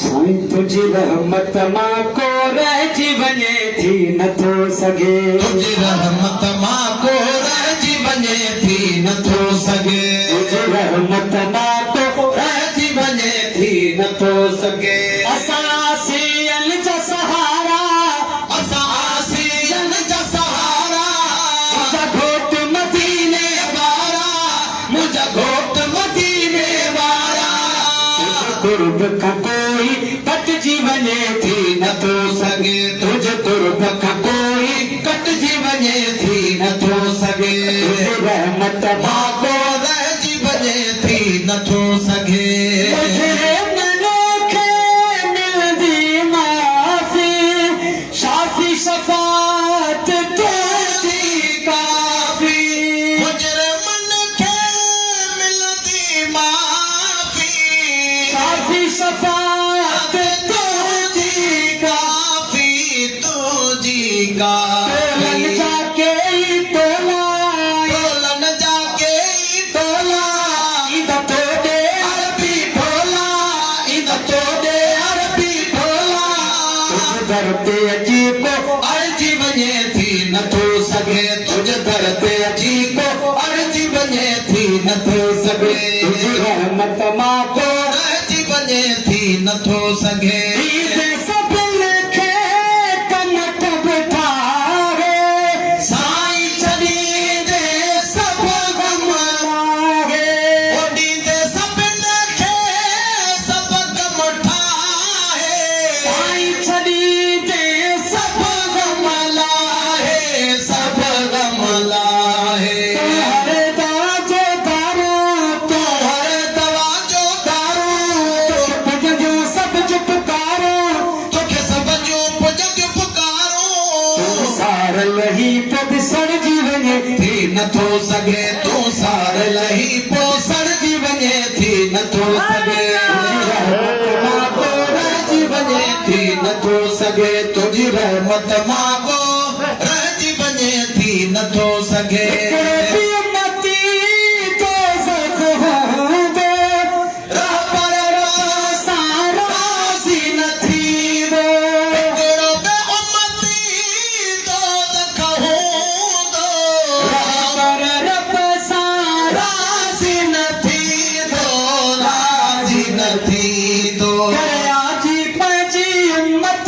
साईं तुझी रहमत मां को रहिजी वञे थी नथो सघे, तुझी रहमत मां को रहिजी वञे थी नथो सघे, तुझी रहमत मां को रहिजी वञे थी नथो सघे। असां आसियन जा सहारा, असां आसियन जा सहारा, मुंहिंजा घोट मदीने वारा, मुंहिंजा घोट मदीने वारा, कुर्ब खां कोई कटिजी वञे थी नथो सघे, तुझ कुर्ब खां कोई कटिजी वञे थी नथो सघे, तुझी रहमत मां मां को रहिजी वञे थी नथो सघे। मुझे मन खे मिलंदी माफ़ी, शाफ़ी शफ़ाअत तुझी काफ़ी, मुझे मन खे मिलंदी माफ़ी, शाफ़ी शफ़ाअत तुझी काफ़ी तुझी तोलन काफ़ी। जाके तोला, तोलन जाके तोला, ईद तोड़े अरबी ढोला, ईद तोड़े अरबी ढोला, तुझ दर ते अची को अर्जी वञे थी नथो सघे, तुझ दर ते अची को अर्जी वञे थी नथो सघे, तुझी रहमत मां को अर्जी वञे थी नथो सघे। ईद सभिनि खे कनक बिठारे, साईं छॾींदे सभु ग़म आहे ओॾींदे सभिनि खे सभु ग़म ठाहे, साईं छॾींदे सभु ग़म लाहे, सभु ग़म लाहे। हर दवा जो दारो, तूं हर दवा जो दारू, पुॼंदियूं सभु चुपकारो, तोखे सभु जूं पुॼंदियूं पुकारूं, सार लही पोइ सड़जी वञे थी नथो सघे, तूं सार लही पोइ सड़जी वञे थी नथो सघे, मां को रहिजी वञे थी नथो सघे, तुंहिंजी रहमत मां को रहिजी वञे थी नथो सघे। मती दोज़ख हूंदो, रहबर सां राज़ी न थींदो, हिकिड़ो बि उमती दोज़ख हूंदो, रहबर रब सां राज़ी न थींदो, राज़ी न थींदो। करे आजी पंहिंजी उम्मत,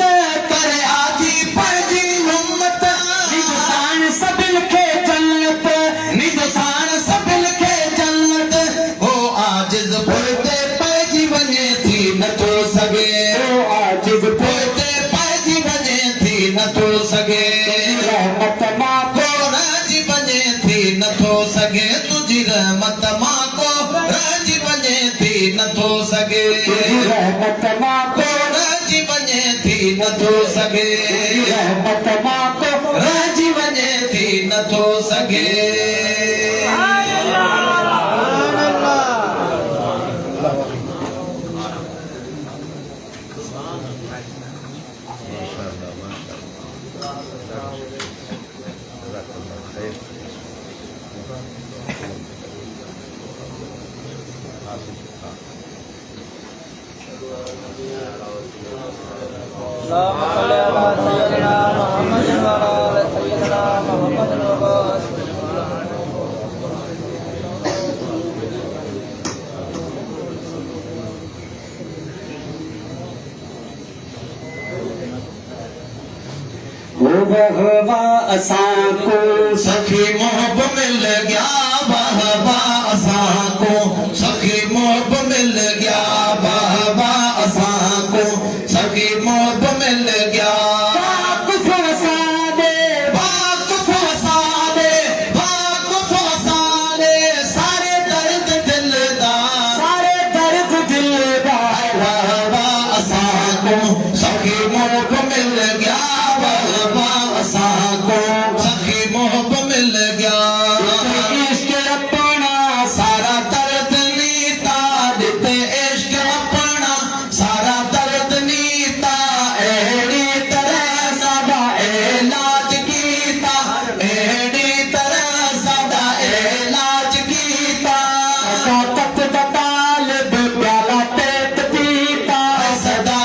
करे आजी पंहिंजी उम्मत, निशान सभिनि खे जन्नत, निशान सभिनि खे जन्नत, हो आजिज़ पोइते पइजी वञे थी नथो सघे, ओ आजिज़ पोइते पइजी वञे थी नथो सघे, रहमत मां को रहिजी वञे थी नथो सघे, तुंहिंजी रहमत मां को रहिजी वञे थी नथो सघे, तुझी रहमत मां को रहिजी वञे थी नथो सघे, रहमत मां को रहिजी वञे थी नथो सघे। اللهم صل على سيدنا محمد وعلى آل سيدنا محمد وبارك वहवा असां को सखी मोहब मिल गया, वाह वाह असां को सखी मोहब मिल गया, वाह वाह असां को सखी मोहब मिल गया। वाक़ुफ़ असांजे, वाक़ुफ़ असांजे, वाक़ुफ़ असांजे, सारे दर्द दिल दा, सारे दर्द दिल दा, वाह वाह असां को सखी मोहब मिल गया, वाह वाह असां को सखी मोहब मिल गया। इश्क अपना सारा दर्द नीता दिते, इश्क अपना सारा दर्द नीता, अहिड़ी तरह साडा इलाज कीता, अहिड़ी तरह साडा इलाज कीता। सदा तत दा तालिब प्याला पेट पीता, सदा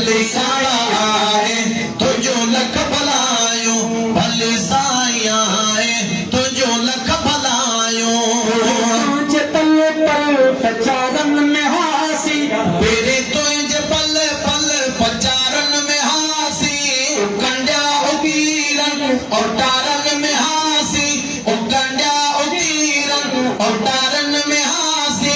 भली साया आए तुझो लख भलायो भली साया आए तुझो लख भलायो पल पल पचारन में हासी मेरे तुझे पल पल पचारन में हासी कंड्या उगीरन और टारन में हासी कंड्या उगीरन और टारन में हासी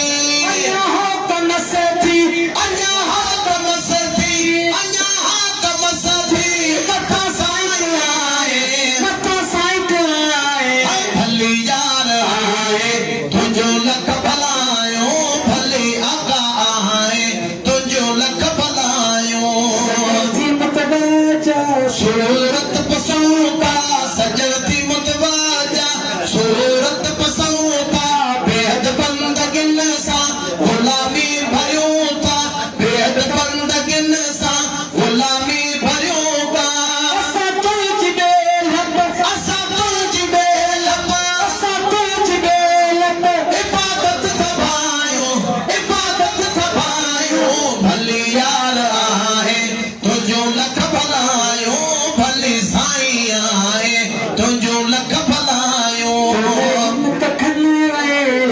भली यार आए तुझो लख भलायो भली आका आए तुझो लख भलायो सूरत पसूता सजती मुतवाजा सूरत पसूता बेहद बंदगिन सा गुलामी भरियो था बेहद बंदगिन सा गुलामी भरियो था इबादत थबायो भली यार आए तुझो लख भलायो भली साई आए तुझो लख भलायो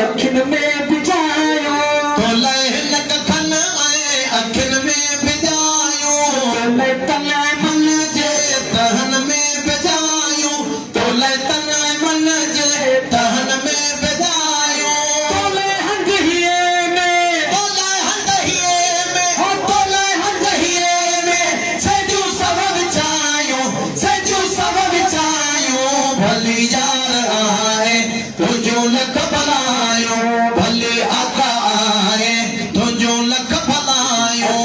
अखिन में बिजायो तो लहन कखन आए अखिन में बिजायो तलाए मन जे तहन में बिजायो तो तन मन जे तहन में बिजायो तोले हंदहिए में तोले हंदहिए में सजू सब विचायो भली यार आए तुझो लख भलायो भली आका आए तुझो लख भलायो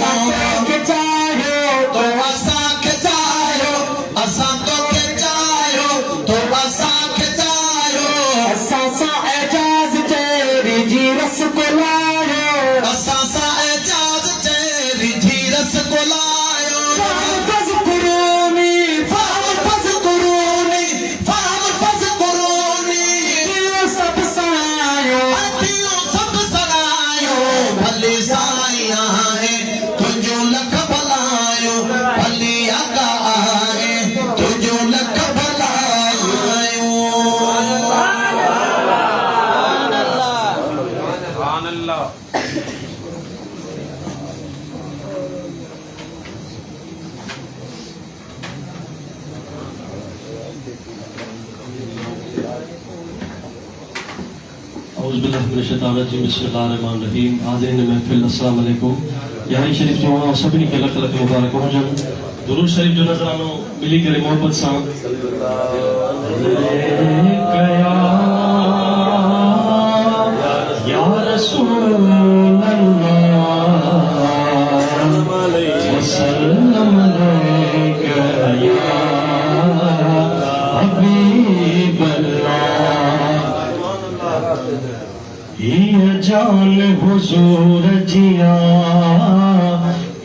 के चाहो तो असां खे चाहियो असां तोखे चाहियो तो असां खे चाहियो असां सां एजाज तेरी जी रसगुल्लायो असां सां एजाज चेरी जी रसगुल्लायो सब सायो अतियो सब सरायो भली साई आए तुझो लख भलायो भली आका आए तुझो लख भलायो बिस्मिल्लाहिर्रहमानिर्रहीम हाज़िरीन महफ़िल अस्सलाम वालेकुम यारी शरीफ जो वहाँ सभिनी खे लख लख मुबारक हुजनि दुरूद शरीफ जो नज़रानो मिली करे मोहब्बत सां या रसूल अल्लाह वसल्लम अलैका या हबीब ये जान हुजूर जिया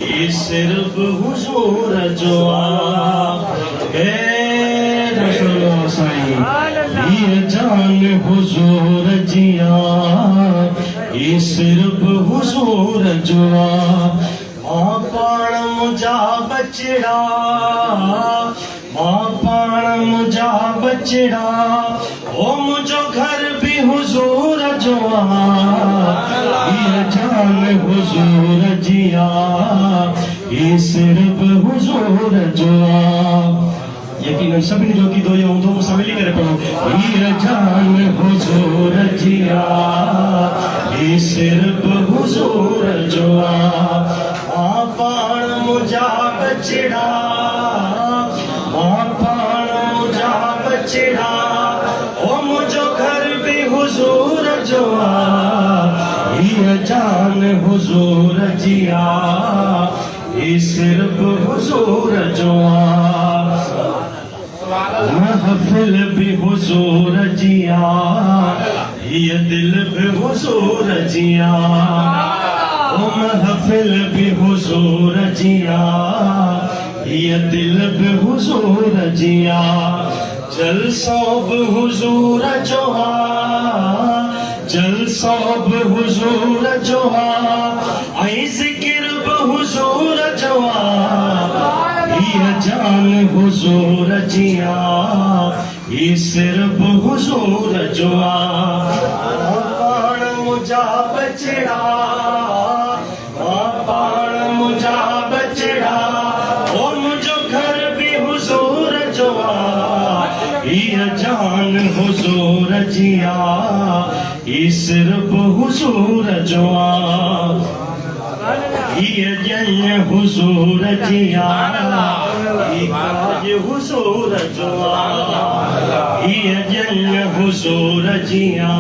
ये सिर्फ हुजूर जो ये जान हुजूर जिया ये सिर्फ हुजूर जो मां पाण मुझा बचड़ा मां पाण मुझा बचड़ा ओ मुझो घर भी हुजूर जो ये जान हुजूर जिया ये सिर्फ हुजूर जो यकीनन सभिनी जो की दो ये हूंदो मूंसां मिली करे पढ़ो ये जान हुजूर जिया ये सिर्फ हुजूर जो मां पाण मुझा बचड़ा मां पाण मुझा बचड़ा ओ मुझो घर भी हुजूर जो ये जान हुजूर जिया ये सिर्फ हुजूर जो महफिल भी हुजूर जिया ये दिल भी हुजूर जिया ओ महफिल भी हुजूर जिया ये दिल भी हुजूर जिया जलसो भी हुजूर जो जलसो भी हुजूर जो आई जिक्र भी हुजूर जो हुजूर जिया ई सिर्फ हुजूर जुआ पाण मुझा बचड़ा पाण मुझा बचड़ा ओ मुझो घर भी हुजूर जुआ ये जान हुजूर जिया ये सिर्फ हुजूर जुआ ये जन हुजूर जिया ये काज हुजूर जुआ ये जन हुजूर जिया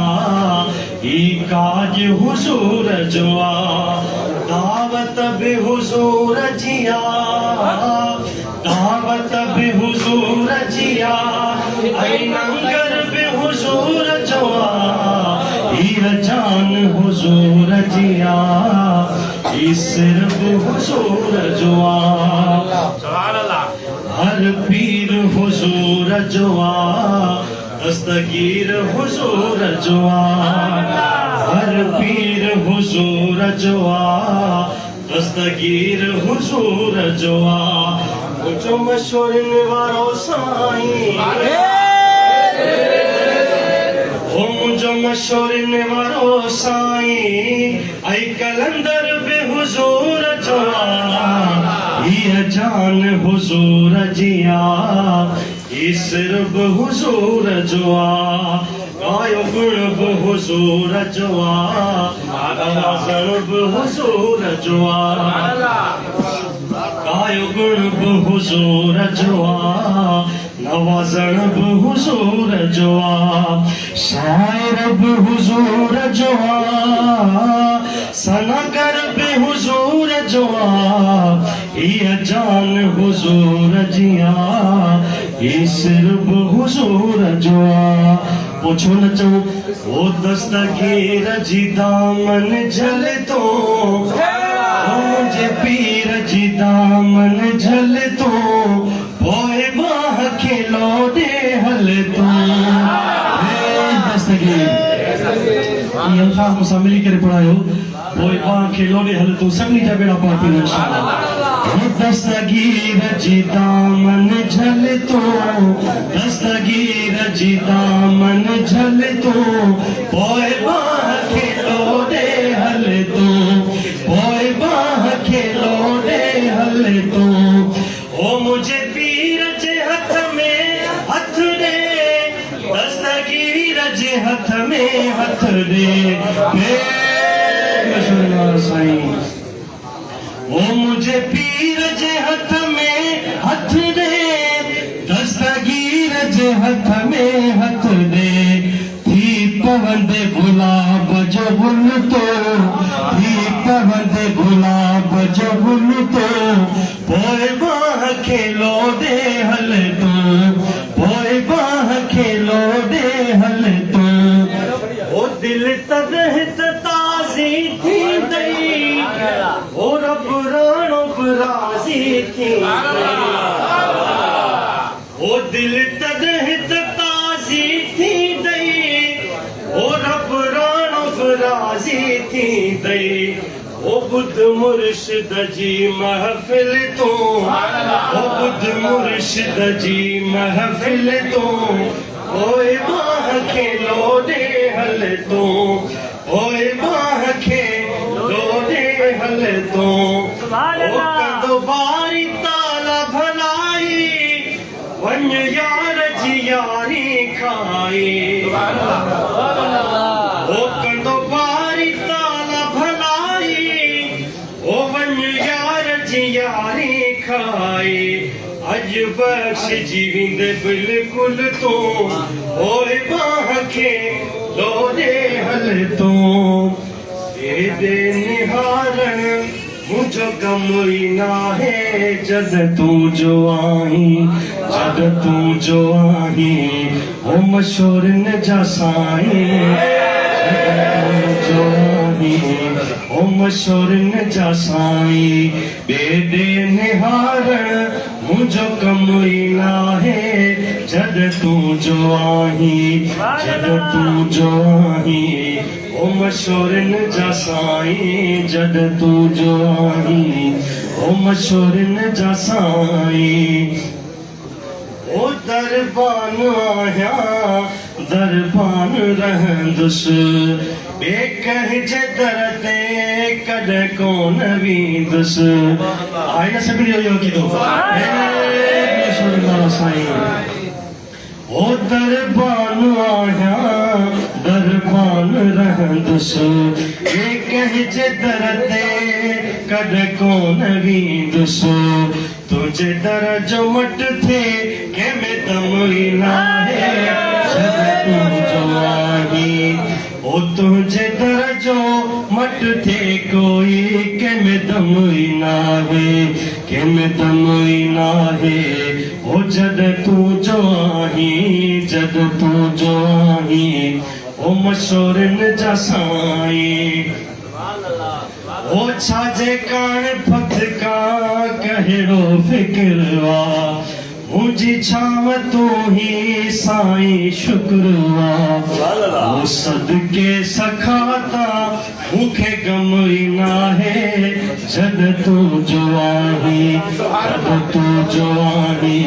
ये काज हुजूर जुआ दावत भी हुजूर जिया दावत भी हुजूर जिया ऐ लंगर भी हुजूर जुआ ये जान हुजूर जिया ये सिर्फ हुजूर जुआ हर पीर हुजूर जुआ दस्तगीर हुजूर जुआ हर पीर हुजूर जुआ दस्तगीर हुजूर जुआ मुझो मशहूर वारो साईं ओ मुझो मशहूर वारो साईं ऐ कलंदर बे हुजूर जुआ ये जान हुजूर जिया ये सिर्फ हुजूर जुआ गायो गुण हुजूर जुआ नवाज़ण हुजूर जुआ गायो गुण हुजूर जुआ नवाज़ण हुजूर जुआ शायर हुजूर जुआ सनाकर बे हुजूर जुआ ये जान हुजूर जिया ये सिर्फ हुजूर जुआ पूछो न चो ओ दस्तगीर जी दामन झल तो मुझे पीर जी दामन झल तो पोए बाह खेलो दे हल तो दस्तगीर ये अल्फाज मुसा मिली करे पढ़ायो पोए बाह खेलो दे हल तो सभी जा बेड़ा पार पीना इंशाअल्लाह दस्तगीर जी दामन झल तो दस्तगीर जी दामन झल तो पोए बाह खेलो दे हल तो पोए बाह खेलो दे हल तो ओ मुझे पीर जे हथ में हथ दे दस्तगीर जे हथ में हथ दे साईं ओ मुझे पीर जे हथ में हथ दे दस्तगीर जे हथ में हथ दे थी पवंदे गुलाब जो गुल तो थी पवंदे गुलाब जो गुल तो पोए बाह खेलो दे हल तो पोए बाह खेलो दे हल तो ओ दिल तदहित ताज़ी थी दई ओ रब रानो राज़ी थी ओ दिल तदहित ताज़ी थी दई ओ रब रानो राज़ी थी दई ओ बुध मुर्शिद जी महफिल तो ओ बुध मुर्शिद जी महफिल तो ओए बाह खेलो दे हल तो ओए बाह खेलो दे हल तो ओ कदो बारी ताला भलाई वन यार जी यारी खाई ओ कदो बारी ताला भलाई ओ वन यार जी यारी खाई अज बख्श जीविंद बिल्कुल तो ओए बाह के लो दे हल तो दे निहारण मुझो कमुई ना है जद तू जो आई जद तू जो आई ओ मशहूर न जा साईं जो आई ओ मशहूर न जा साईं बेदे निहारण मुझो कमुई ना है जद तू जो आई जद तू जो आई ओ मशहूर न जा साईं जद तू जो आई ओ मशहूर न जा साईं ओ दरबान आया दरबान रहंदुस बेकह जे दरदे कद कोन वींदुस आई ना सभी यो की दो ओ दरबान आया दरबान रहंदुस बेकह जे दरदे कद कोन वींदुस तुझे दर जो मट थे के में दमई ना है जब तू जो आही ओ तुझे दर जो मट थे कोई के में दमई ना है के में दमई ना है ओ जद तू जो आही जद तू जो आही ओ मशोरन जा साईं ओ छाजे कान फतका कहिड़ो फिक्रवा मुझी छाव तू ही साईं शुक्रवा ओ सदके सखाता मूंखे गम ई नाहे जद तू जो आही जद तू जो आही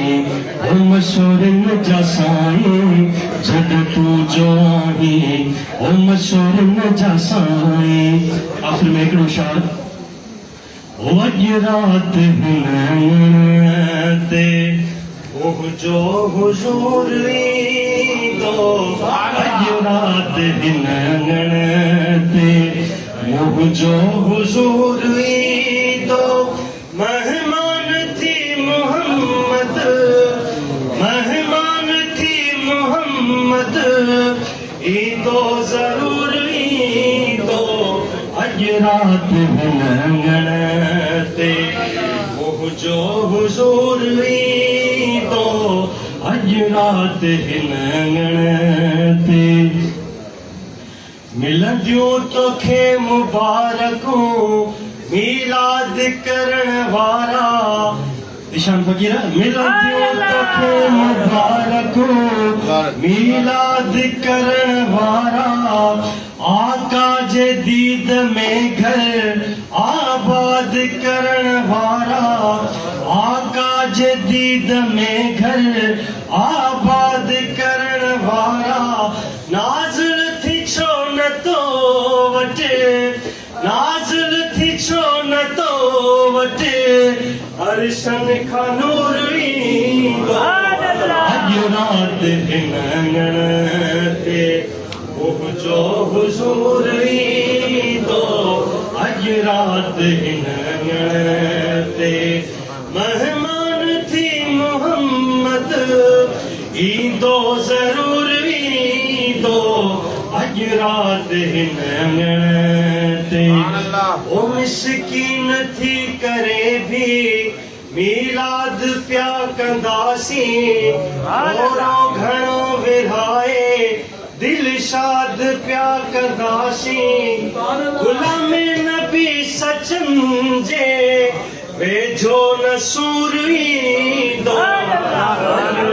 ओ मशोरन जा साईं जद तू जो आही ओ मशोरन जा साईं आखिर में हिकिड़ो शार अॼु राति हिन ते मुंहिंजो हुज़ूर ईंदो अॼु राति हिन ते मुंहिंजो हुज़ूर ईंदो मेहमान थी मोहम्मद ईंदो ज़रूर ईंदो अॼु राति हिन ते मुंहिंजो हुज़ूर ईंदो अॼु राति हिन ते मिलंदियूं तोखे मुबारकूं मीलाद करण वारा ईशान फ़क़ीर मिलंदियूं तोखे मुबारकूं मीलाद करण वारा आका जे दीद में घर आबाद करण वारा आका जे दीद में घर आबाद करण वारा नाज़िल थी छो न तो वटे नाज़िल थी छो न तो वटे अरशन खां नूर ईंदो अॼु राति हिन ते मुंहिंजो हुज़ूर ईंदो अॼु राति हिन ते मेहमान थी मोहम्मद ईंदो ज़रूर ईंदो अॼु राति हिन ते ओ मिस्कीन थी करे भी मीलाद प्या कंदासीं थोरो घणो विरहाए दिल शाद प्या कंदासीं गुलाम नबी सचन जे वेझो न सूर ईंदो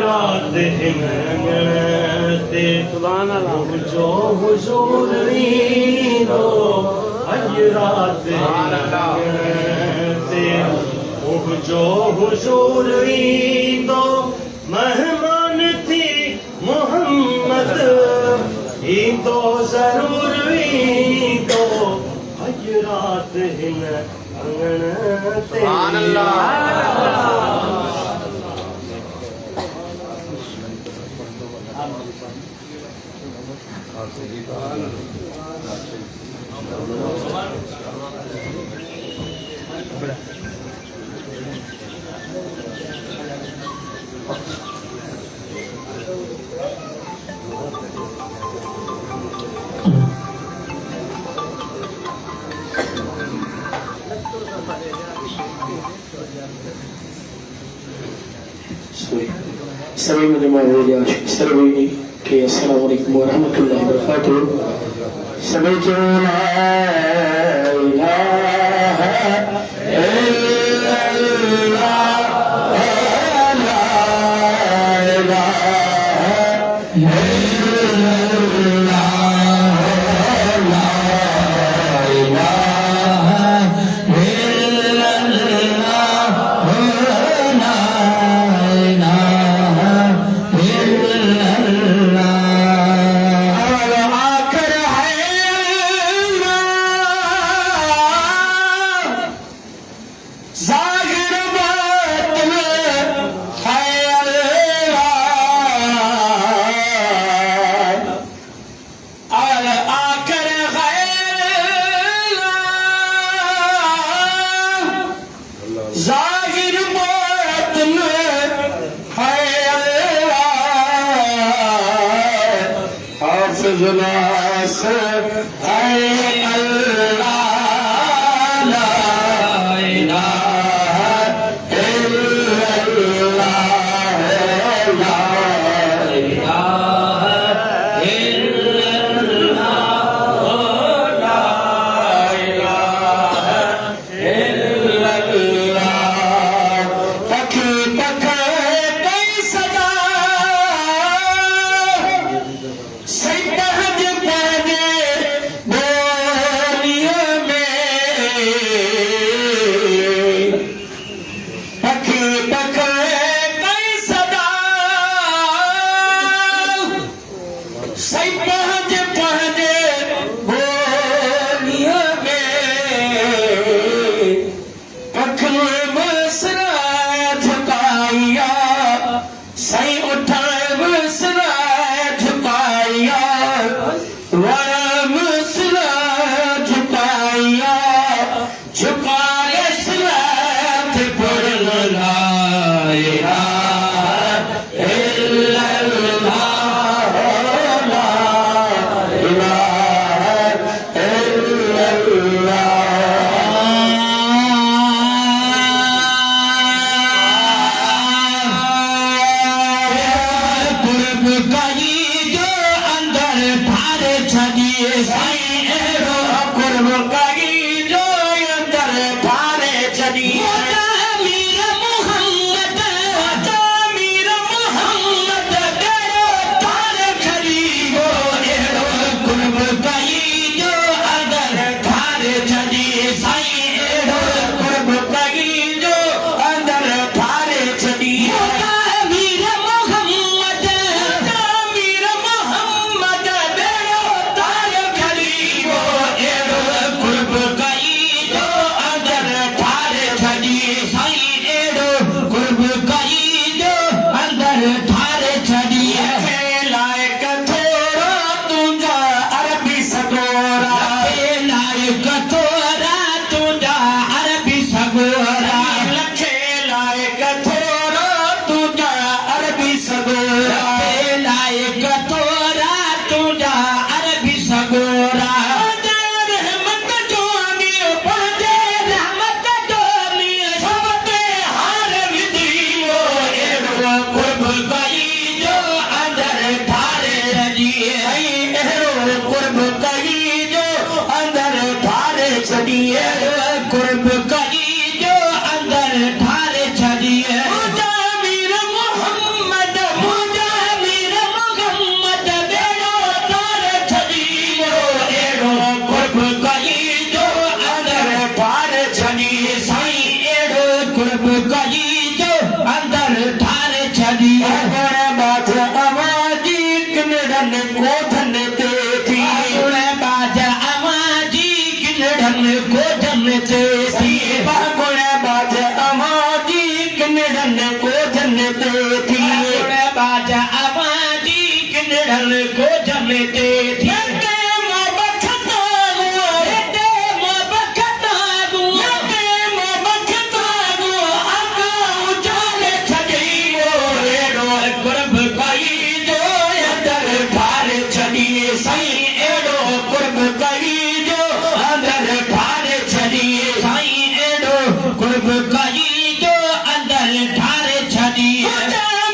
राति हिन ते मुंहिंजो हुज़ूर ईंदो अॼु राति ते मुंहिंजो हुज़ूर ईंदो मेहमान थी मोहम्मद ईंदो ज़रूर ईंदो अॼु राति हिन अंगण ते सभी मुझे सभी के अस्सलाम वालेकुम व रहमतुल्लाहि व बरकातुहू सभी जो ला इलाहा इल्लल्लाह ला इलाहा इल्लल्लाह इजलास है अल्लाह ला इलाहा इल्लल्लाह ला इलाहा इल्लल्लाह ला इलाहा इल्लल्लाह पखी पखे कई सदा सही पहज पहने बोलिए में पखी पखे कई सदा सही पहज पहने बोलिए में पखल मसरा झुकाया सही उठाए मसरा झुकाया वाला मसरा झुकाया झुकाए सलात पढ़ ला इलाहा इल्लल्लाह ला इलाहा इल्लल्लाह कुर्ब कई जो अंदर थारे छदिए साईं एरो कुर्ब कई जो अंदर थारे छदिए मीर मोहम्मद तेरो थारे छदियो एरो कुर्ब कई जो अंदर थारे छदिए साईं एरो कुर्ब कई जो अंदर थारे छदिए मीर मोहम्मद तेरो थारे छदियो एरो कुर्ब कई जो अंदर थारे छदिए साईं एरो कुर्ब कई जो अंदर थारे छदिए लायक थोड़ा तुझा अरबी सगोरा लायक थोड़ा तुझा अरबी सगोरा लखे लायक थोड़ा तुझा अरबी सगोरा लायक थोड़ा तुझा अरबी सगोरा रहमत जो अमीर पढ़े रहमत जो अमीर सबते हार विदियो एरो कुर्ब कई जो अंदर थारे छदिए एरो कुर्ब कई जो अंदर थारे छदिए कुर्ब कई जो अंदर थारे छदिए मुजामिर मोहम्मद बेड़ो थारे छदियो एरो कुर्ब कई जो अंदर थारे छदिए साईं एरो कुर्ब कई जो अंदर थारे छदिए बाज आवाजी किनड़न कोठन ते थी बाज आवाजी किनड़न कोठन ते थी बाज आवाजी किनड़न कोठन ते थी बाज आवाजी किनड़न कोठन ते थी कुर्ब कई जो अंदर थारे छदिए साईं एड़ो कुर्ब कई जो अंदर थारे छदिए साईं एड़ो कुर्ब कई जो अंदर थारे छदिए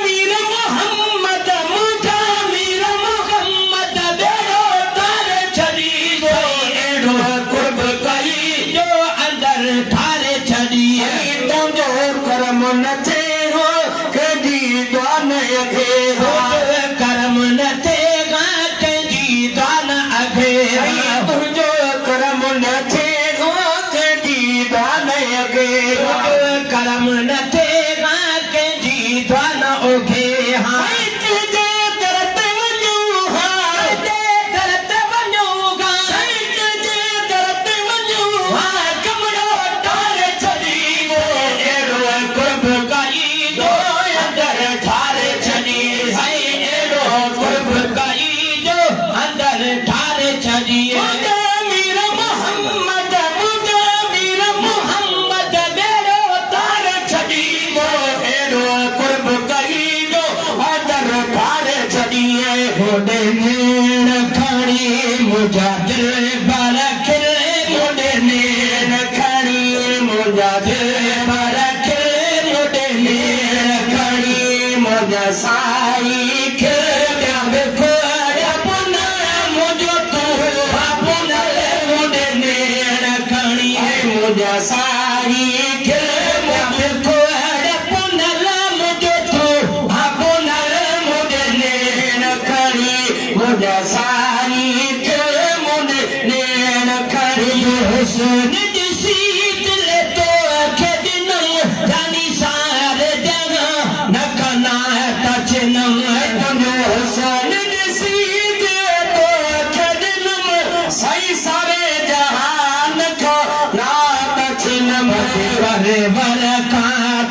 मीर मोहम्मद बेड़ो थारे छदिए एड़ो कुर्ब कई जो अंदर थारे छदिए तुंहिंजो करम न थे हो कंहिंजी दुआन अघे हो करम न थिएगा कंहिंजी दुआन अघे तुंहिंजो करम न थिएगा कंहिंजी दुआन अघे करम न थिएगा कंहिंजी दुआन अघे तुंहिंजे दर ते वञूं तुंहिंजे दर ते वञूं कमरो थारे छॾींदो एड़ो कुर्ब कई जो अंदर थारे छॾी मुझा साई खेड़ा बेखोड़ा पुना मुझो तू पुना मुझे नेण खणी मुझा साई खेड़ा बेखोड़ा पुना मुझो तू पुना मुझे नेण खणी मुझा साई खेड़ा मुझे नेण खणी हुस्न दिसी दिल तो खेदनम जानी सारे जगा नखना तचनम तुझो हुस्न दिसी दिल तो खेदनम सही सारे जहान को ना तचनम परे वर का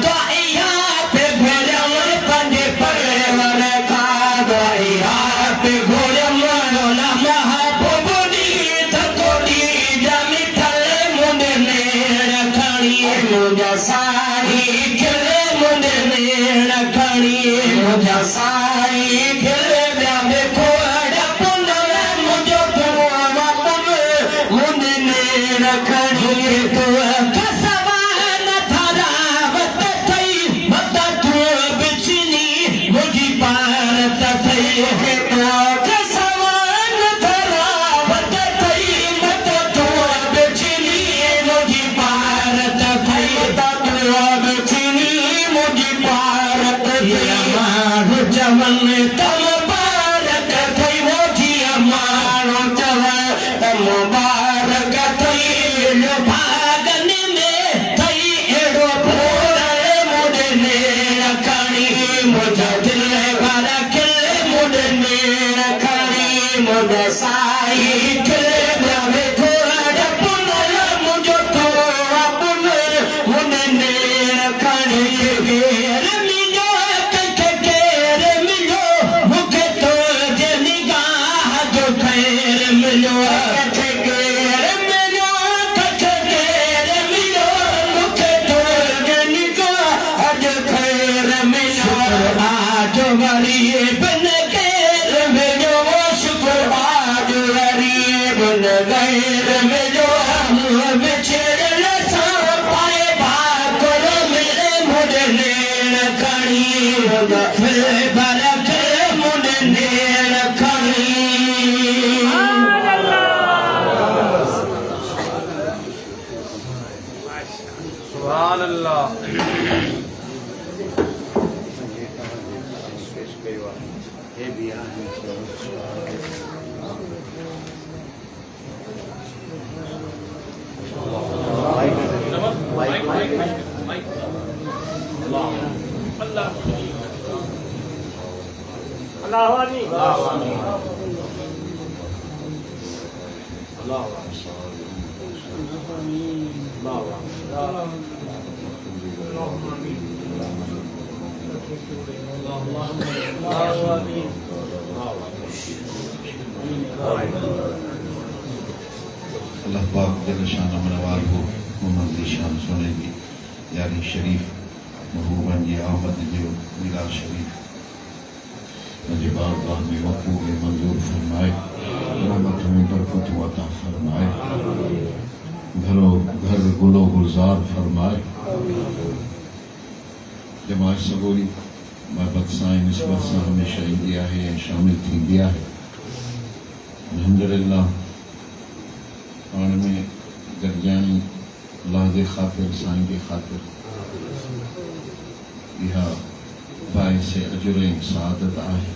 दुआया पे घोड़म पंजे परे वर का दुआया पे घोड़म रोला महबूबनी थकोड़ी जमी थले मुंडे नेण खणी मुझा साई खिले मुंडे नेण खणी मुझा साई खिले ब्याबे खोड़ा पुनर मुझो पुआ पुन मुंडे नेण खणी तो कसवान थरावत थई मत तू बिचनी मुझी पारत थई तो कसवान थरावत थई मत तू बिचनी मुझी पारत थई तू बिचनी मुझी पारत थई मारो जवन तम बारक थई मुझी मारो जवन तम बारक थई लो भागन में थई एड़ो पूरे मुझे नेण खणी मुझा दिल भरा खिले मुझे नेण खणी मुझा साई खिले ब्यावे घोड़ा पुनल मुझो तो पुन मुझे नेण खणी घेर मिलो कख घेर मिलो मुखे तो जे निगाह जो खैर मिलो कख घेर मिलो कख घेर मिलो मुखे तो जे निगाह जो खैर मिलो आज वरी बन घेर मिलो शुक्र आज वरी बन घेर मिलो बिछड़ल सा पाए भाकुर मिले मुझे नेण खणी फिर बरख मुझे नेण खणी सुभान अल्लाह अल्लाह पाक जल शान मनवार हो मोहम्मद की शान सुनेगी यारी शरीफ महबूबन जी आमद जो मिलाद शरीफ मुझे बारगाह में मकबूल मंजूर फरमाए रहमत में बरकत अता फरमाए घरों घर गुलो गुलजार फरमाए जमात सबूरी महबत सां निस्बत सां हमेशा ईंदी आहे ऐं शामिल थींदी आहे अल्हम्दुलिल्लाह पाण में गॾिजाणी अल्लाह जे ख़ातिर साईं जे ख़ातिर इहा बाइस अजुर ऐं सआदत आहे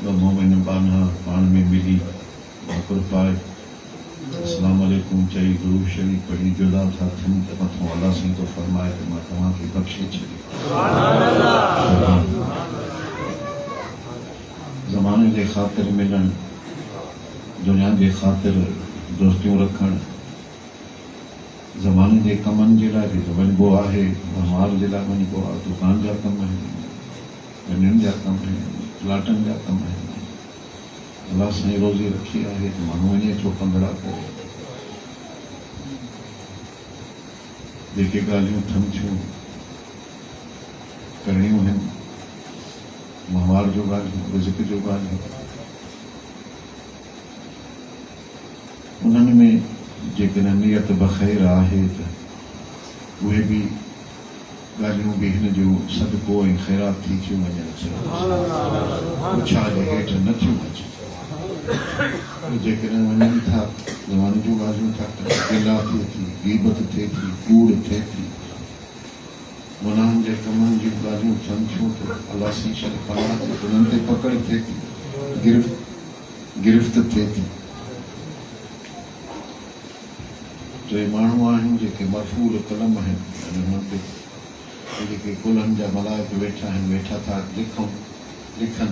ॿ मोमिन बाना पाण में मिली भाकुर पाए अस्सलाम वालेकुम चई दुरूद शरीफ पढ़ी जुदा था थियनि त मथों अल्लाह साईं तो फरमाए त मां तव्हांखे बख़्शे छॾियो ज़माने जे ख़ातिर मिलण दुनिया जे ख़ातिर दोस्तियूं रखण ज़माने जे कमनि जे लाइ बि त वञिबो आहे माल जे लाइ वञिबो आहे दुकान जा कम आहिनि वञण जा कम आहिनि प्लाटनि जा कम आहिनि अल्लाह साईं रोज़ी रखी आहे त माण्हू वञे थो पंधरा करे जेके ॻाल्हियूं थियनि थियूं करणियूं आहिनि माहवार जो ॻाल्हियूं रिज़्क़ जो ॻाल्हियूं उन्हनि में जेकॾहिं नियत बख़ैर आहे त उहे बि ॻाल्हियूं बि हिन जो सदको ऐं ख़ैरात थी थियूं वञनि पुछा जे हेठि न थियूं अचनि जेकॾहिं वञनि था ज़माने जूं ॻाल्हियूं था कनि गिला थिए थी गीबत थिए थी कूड़ थिए थी गुनाहनि जे कमनि जूं ॻाल्हियूं थियनि थियूं त अलाह सी शल पनाह थिए उन्हनि ते पकड़ थिए थी गिरफ़्त थिए थी टे माण्हू आहिनि जेके मरफूल कलम आहिनि हुननि ते जेके कुलनि जा मलाइक वेठा आहिनि वेठा था लिखनि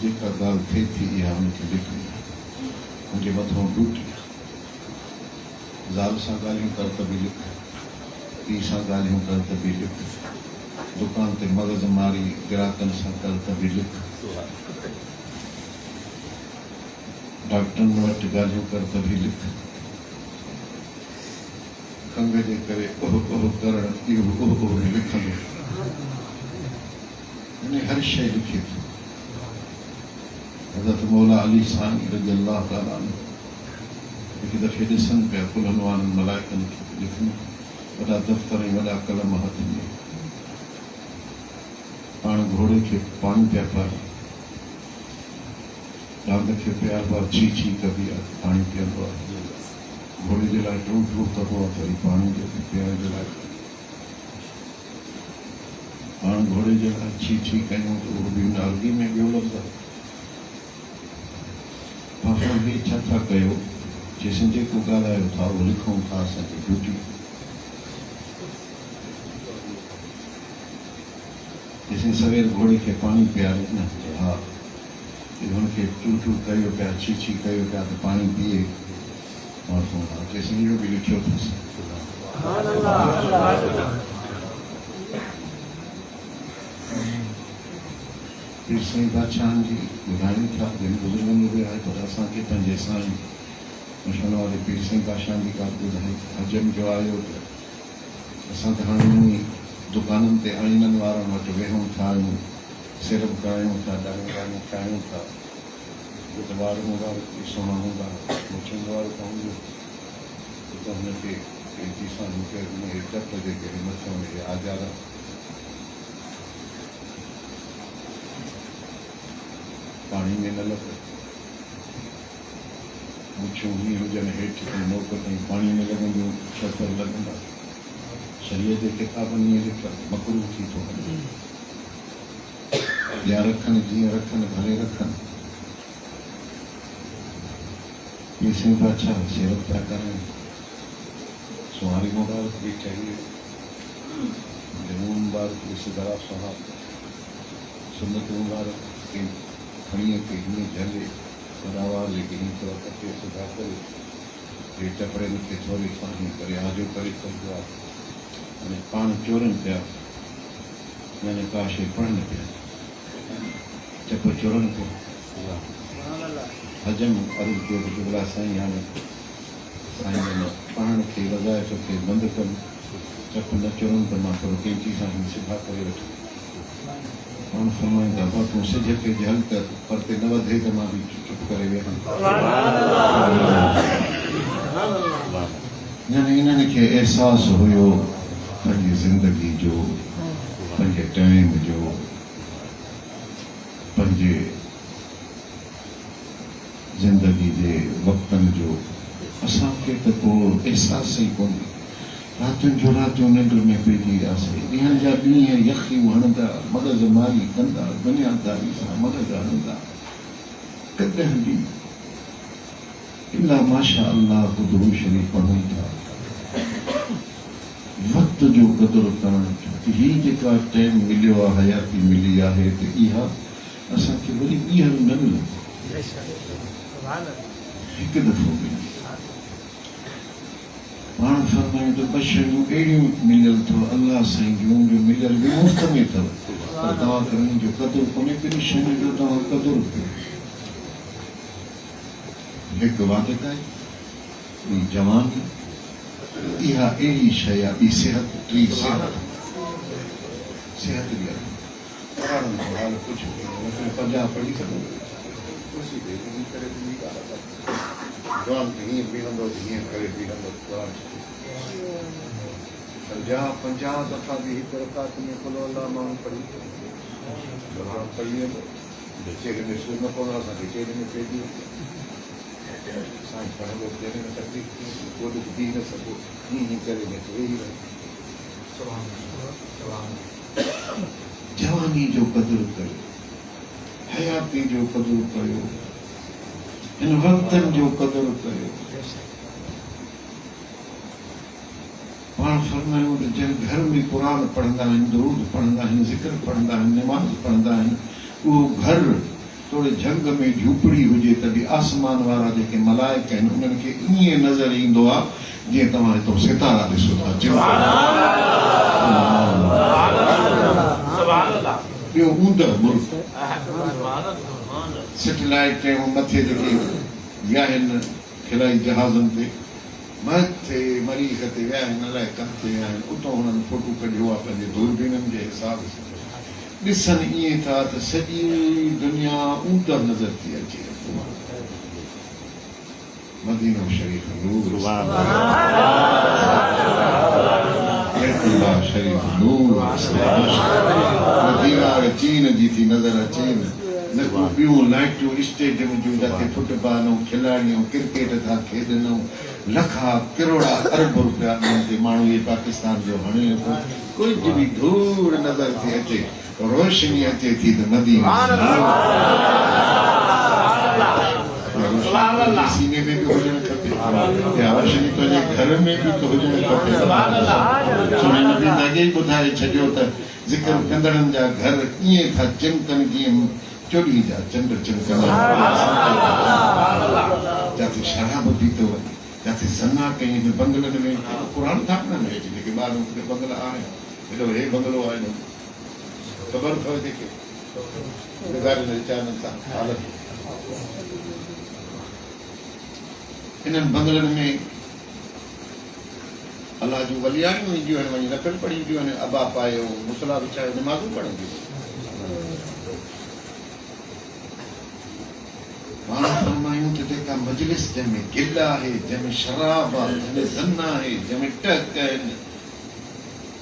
जेका ॻाल्हि थिए थी इहा हुनखे लिखणी आहे मुंहिंजे मथां ड्यूटी आहे ज़ाल सां ॻाल्हियूं कर त बि लिख पीउ सां ॻाल्हियूं कर त बि लिख दुकान ते मग़ज़ मारी ग्राहकनि सां कर त बि लिख डॉक्टरनि वटि ॻाल्हियूं कर त बि लिख खंघ जे करे ओह करणु इहो लिखंदो हर शइ लिखे थी हज़रत मौला अली सानी रज़ी अल्लाह ताला हिकु दफ़े ॾिसनि पिया कुलनि वारनि मलाइकनि खे लिखनि वॾा दफ़्तर ऐं वॾा कलम हथ में पाण घोड़े खे पाणी पिया पाए डांग खे प्यार बार छी छी कबी आहे पाणी पीअंदो आहे घोड़े जे लाइ टूट कबो आहे वरी पाणी जे पीअण जे लाइ पाण घोड़े जे लाइ छी छी कयूं त उहो बि नालगी में ॿियो लफ़्ज़ आहे पाण बि छा था कयो जेसिं जेको ॻाल्हायो था उहो लिखूं था असांजी ड्यूटी जेसिं सवेर घोड़े खे पाणी पीआरे न हा हुनखे टू टू कयो पिया छी छी कयो पिया त पाणी पीए जेसिं इहो बि लिखियो अथसि पीर साईं बादशाहनि जी ॿुधाइनि था जिन बुज़ुर्गनि बि आहे पर असांखे पंहिंजे साईं मशहूर वारे पीर साईं बादशाहनि जी ॻाल्हि ॿुधाई हजम जो आयो त असां त हाणे उन्ही दुकाननि ते आइननि वारनि वटि वेहूं था आहियूं सिरप करायूं था ॾाढियूं ठाहियूं था बुधवार मुबारक बि सुहिणा हूंदा मुछनि मुबारक हूंदियूं त हुनखे सां मूंखे टप जेके मथां आज़ाद पाणी में न लॻ मुछूं हीअं हुजनि हेठि ताईं नोक ताईं पाणी में लॻंदियूं शकर लॻंदा शरीअ जे किताबनि में लिखियल मकरू थी थो वञे या रखनि जीअं रखनि भले रखनि ये सिंह बादशाह सेवक पिया करें सुहारी मुबारक भी चाहिए जमून मुबारक रिश्तेदार साहब सुन्नत मुबारक के खड़िए के हिने झले बराबर लेकिन थोड़ा कटे सुधा करे ये चपड़े के थोड़ी सानी करे आजो करे कर अने पान चोरन पिया मैंने काशे पढ़न पिया चप चोरन को हजम अर्ज जो जुगला साईं हाणे साईं ने पाण खे वज़ाइफ़ खे बंदि कनि चप न चोरनि त मां थोरो कंहिं चीज़ सां सिधा करे वठो पाण फरमाईंदा भाउ तूं सिज खे हल त पर ते न वधे त मां बि चुप करे वेहां इन्हनि खे अहसासु हुयो पंहिंजी ज़िंदगी जो पंहिंजे टाइम जो पंहिंजे ज़िंदगी जे वक़्तनि जो असांखे त को अहसास ई कोन्हे रातियुनि जो रातियूं निंड में पइजी वियासीं ॾींहंनि जा ॾींहं यखियूं हणंदा मग़ज़ मारी कंदा दुनियादारी सां मग़ज़ हणंदा कॾहिं बि इला माशा अल्लाह ख़ुदि शरीफ़ पढ़ूं था वक़्त जो क़दुरु करणु हीअ जेका टाइम मिलियो आहे हयाती मिली आहे त इहा असांखे वरी ॿीहर न मिलंदी हिकु दफ़ो मिली पाण फरमायूं त ॿ शयूं अहिड़ियूं मिलियल अथव अलाह साईं जूं जो मिलियल बि मुफ़्त में अथव पर तव्हांखे उन्हनि जो क़दुरु कोन्हे ॿिनि शयुनि जो तव्हां क़दुरु कयो हिकु वादकाई ॿी जवानी इहा अहिड़ी शइ आहे ॿी सिहत टी सिहत सिहत बि आहे पढ़ण जो हाल कुझु बि 50 पढ़ी सघूं कुर्सी ते ईअं करे ॿी ॻाल्हि आहे जवान खे हीअं बीहंदो हीअं करे बीहंदो जवान जा 50 दफ़ा भी हिकु रकात में कुल अल्लाह माण्हू पढ़ी पढ़ी वेंदो चेहरे में सूर न पवंदो असांखे चेहरे में पइजी वेंदो साईं पढ़ंदो चेहरे में तकलीफ़ थी को बि बीह न सघो हीअं करे में वेही रहे जवानी जो क़दुरु कयो हयाती जो क़दुरु कयो इन वक़्तनि जो क़दुरु कयो पाण फरमायूं त जिन घर में क़ुरान पढ़ंदा आहिनि दुरूद पढ़ंदा आहिनि ज़िक्र पढ़ंदा आहिनि निमाज़ पढ़ंदा आहिनि उहो घर थोरे झंग में झूपड़ी हुजे त बि आसमान वारा जेके मलाइक आहिनि उन्हनि खे ईअं नज़र ईंदो आहे जीअं तव्हां हितां सितारा ॾिसो था ॿियो ऊंदह मुल्क सेटेलाइट ते मथे जेके विया आहिनि खिलाई जहाज़नि ते मथे मरीज़ ते विया आहिनि अलाए किथे विया आहिनि उतां हुननि फोटो कढियो आहे पंहिंजे दूरबीननि जे हिसाब सां ॾिसनि ईअं था त सॼी दुनिया ऊंदह नज़र थी अचे मदीनो शरीफ़ नूर बैतुल्लाह शरीफ़ नूर मदीना चीन जी थी नज़र अचे न को ॿियूं लाइटियूं स्टेडियम जूं जिते फुटबॉल ऐं खिलाड़ियूं क्रिकेट था खेॾनि लखा करोड़ा अरब रुपया उन्हनि ते माण्हू इहे पाकिस्तान जो हणे कुझु बि धूड़ नज़र थी अचे रोशनी अचे थी त मदीना सीने में भी हुजणु खपे रोशनी तुंहिंजे घर में बि तो हुजणु खपे सुहिणे नबी अॻे ई ॿुधाए छॾियो त ज़िक्र कंदड़नि जा घर ईअं था चिमकनि जीअं चोॾी जा चंड चिमकंदा जिते शराब पीतो वञे जिते ज़ना कई बंगलनि में क़ुरान था न अचे जेके ॿार बंगला आहिनि हेॾो हे बंगलो आहे ख़बर अथव जेके गुज़ारियल वीचारनि सां हालत इन्हनि बंगलनि में अलाह जूं वलियाणियूं ईंदियूं आहिनि वञी नफ़िल पढ़ी ईंदियूं आहिनि अबा पायो मुसला विछायो निमाज़ूं पढ़ंदियूं पाण फरमायूं त जेका मजलिस जंहिंमें गिल आहे जंहिंमें शराब आहे जंहिंमें ज़न आहे जंहिंमें टक आहिनि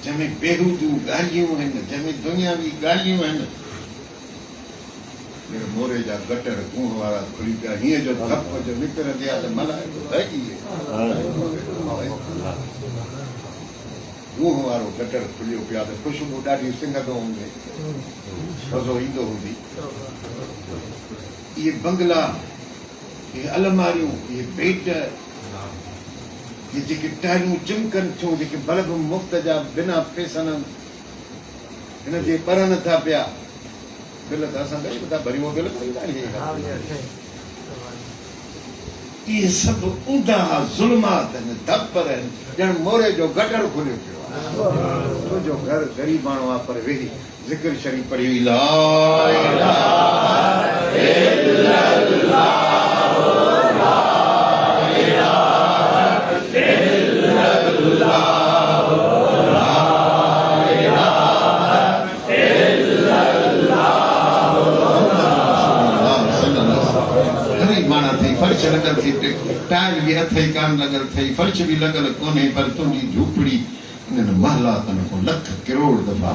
जंहिंमें बेहूदियूं ॻाल्हियूं आहिनि जंहिंमें दुनियावी ॻाल्हियूं आहिनि मोरे जा गटर कुंह वारा खुली पिया हीअं जो धप जो निकिरंदी आहे त मल्हाए कुंह वारो गटर खुलियो पिया त ख़ुशबू ॾाढी सिंगंदो हूंदी मज़ो ईंदो हूंदी इहे बंगला इहे अलमारियूं इहे बेड इहे जेके टाइलियूं चिमकनि थियूं जेके बल्ब मुफ़्त जा बिना पैसनि हिन जे परनि था पिया बिल त असां ॾेई था भरी उहो बिल इहे सभु ऊंधा ज़ुल्मात आहिनि धपर आहिनि ॼण मोरे जो गटर खुलियो पियो आहे तुंहिंजो घर ग़रीब माण्हू आहे पर वेही ज़िक्र शरीफ़ पढ़ी ला इलाहा इल्लल्लाह फर्श लगल थी टाइल भी अथई कान लगल थई फर्श भी लगल कोन्हे पर तुंहिंजी झूपड़ी इन्हनि महलातनि को लख करोड़ दफ़ा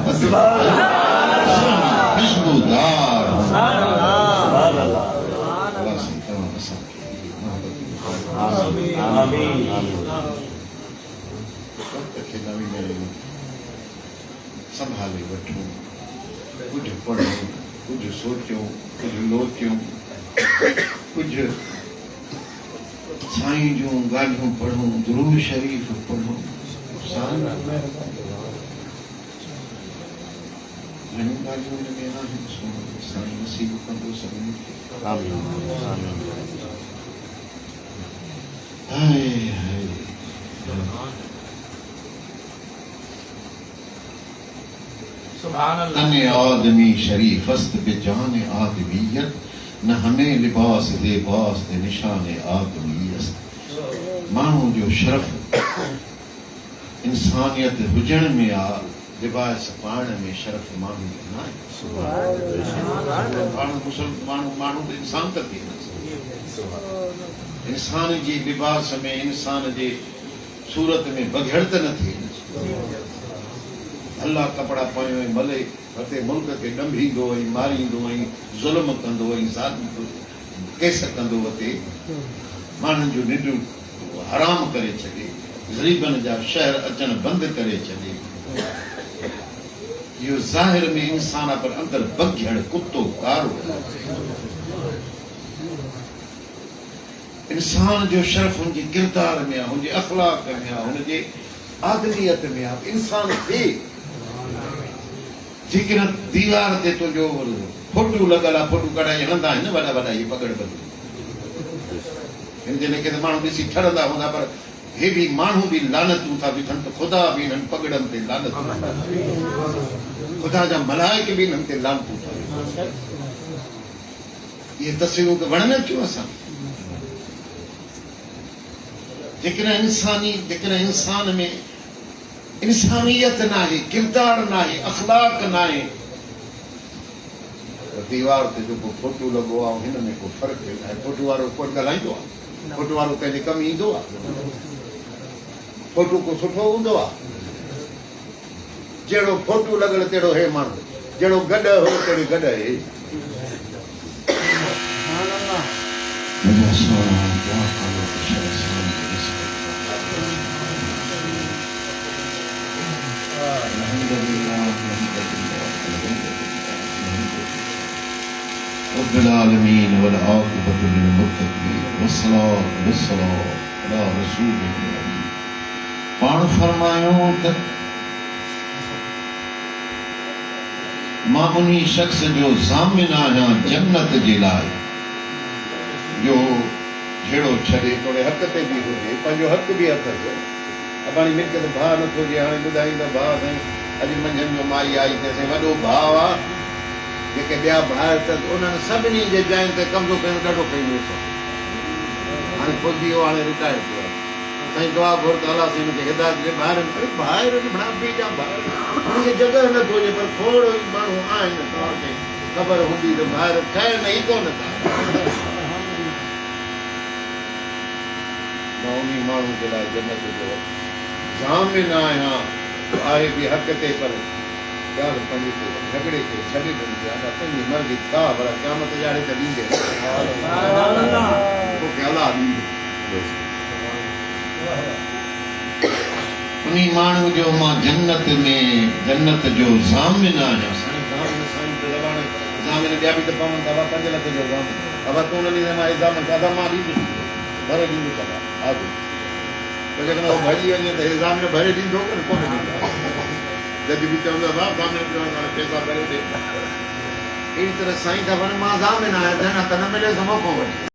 खुशबूदार संभाले वठूं कुछ पढ़ूं कुछ सोचूं कुछ लोचूं कुछ साईं जूं ॻाल्हियूं पढ़ूं दुरूद शरीफ़ पढ़ूं घणियूं ॻाल्हियूं हिन में आहिनि साईं नसीब कंदो सभिनी खे हाय हाय तने आदमी शरीफस्त बेजान आदमीयत न हमें लिबास लिबास दे निशान आदमीयत माण्हू जो शरफ इंसानियत हुजण में आ लिबास पाण में शरफ माण्हू जो न आहे माण्हू इंसान त थी इंसान जी लिबास में इंसान जे सूरत में बघड़ त न थी भला कपड़ा पायो ऐं भले हथे मुल्क खे ॾंभींदो ऐं मारींदो ऐं ज़ुल्म कंदो ऐं केस कंदो हुते माण्हुनि जो निंड हराम करे छॾे ग़रीबनि जा शहर अचण बंदि करे छॾे इहो ज़ाहिर में इंसान आहे पर अंदरि बघियड़ कुतो कारो इंसान जो शर्फ़ हुनजे किरदार में आहे हुनजे अख़लाक में आहे हुनजे आदमियत में आहे इंसान थे जेकॾहिं दीवार ते तुंहिंजो फोटू लॻल आहे फोटू कढाई हणंदा आहिनि वॾा वॾा इहे पकड़ बंदि हिन जे लेखे त माण्हू ॾिसी ठरंदा हूंदा पर हे बि माण्हू बि लानतूं था बीठनि त ख़ुदा बि हिननि पगड़नि ते लानतूं ख़ुदा जा मलाइक बि हिननि ते लानतूं था इहे तस्वीरूं त वणनि थियूं असां जेकॾहिं इंसान में इंसानियत न आहे किरदार न आहे अख़लाक न आहे दीवार ते जेको फोटू लॻो आहे हिन में को फ़र्क़ु न आहे फोटू वारो कोन ॻाल्हाईंदो आहे फोटू वारो कंहिंजे कमु ईंदो आहे फोटू को सुठो हूंदो आहे जहिड़ो फोटू लॻल तहिड़ो हे माण्हू जहिड़ो गॾ हो तहिड़ी गॾ हे رب العالمين والعاقبة للمتقين والصلاة والسلام على رسول الله पाण फरमायो त मां उन्ही शख्स जो ज़ामिन आहियां जन्नत जे लाइ जो जहिड़ो छॾे थोरे हक़ ते बि हुजे पंहिंजो हक़ बि हथ जो पाणी मिल्क त भाउ नथो हुजे हाणे ॿुधाईंदो भाउ साईं अॼु मंझंदि जो माई आई त साईं वॾो भाउ आहे जेके ॿिया भाउ त उन्हनि सभिनी जे जाइनि ते कब्ज़ो कयूं ॾाढो कयूं वेठो हाणे ख़ुदि वियो हाणे रिटायर थियो आहे साईं दुआ घुर त अलाह साईं मूंखे हिदायत ॾे ॿाहिरि ॿाहिरि बुढ़ापे जा ॿार उनखे जॻह नथो हुजे पर खोड़ माण्हू आहिनि तव्हांखे ख़बर हूंदी त ॿाहिरि ठहिण ई कोन था मां उन माण्हू जे लाइ जन्नत जो ज़ामिन आहियां आहे बि हक़ ते पर ॻाल्हि पंहिंजे झगड़े खे छॾे ॾिनी आहे पंहिंजी मर्ज़ी छा भला क़यामत ॼाणे त ॾींदे तोखे अलाह ॾींदो उन माण्हू जो मां जन्नत जो ज़ामिन आहियां ज़ामिन ॿिया बि त पवनि था 5 लख जो ज़ामिन अब तूं उन ॾींहुं मां ज़ामिन दादा मां ॾींदुसि भरे ॾींदुसि आदि त जेकॾहिं उहो भॼी वञे त ज़ामिन भरे ॾींदो कोन ॾींदो जज बि चवंदो आहे ज़ामिन पैसा भरे ॾे अहिड़ी तरह साईं था वञनि मां ज़ामिन आहियां जन्नत न मिले त मौक़ो वठे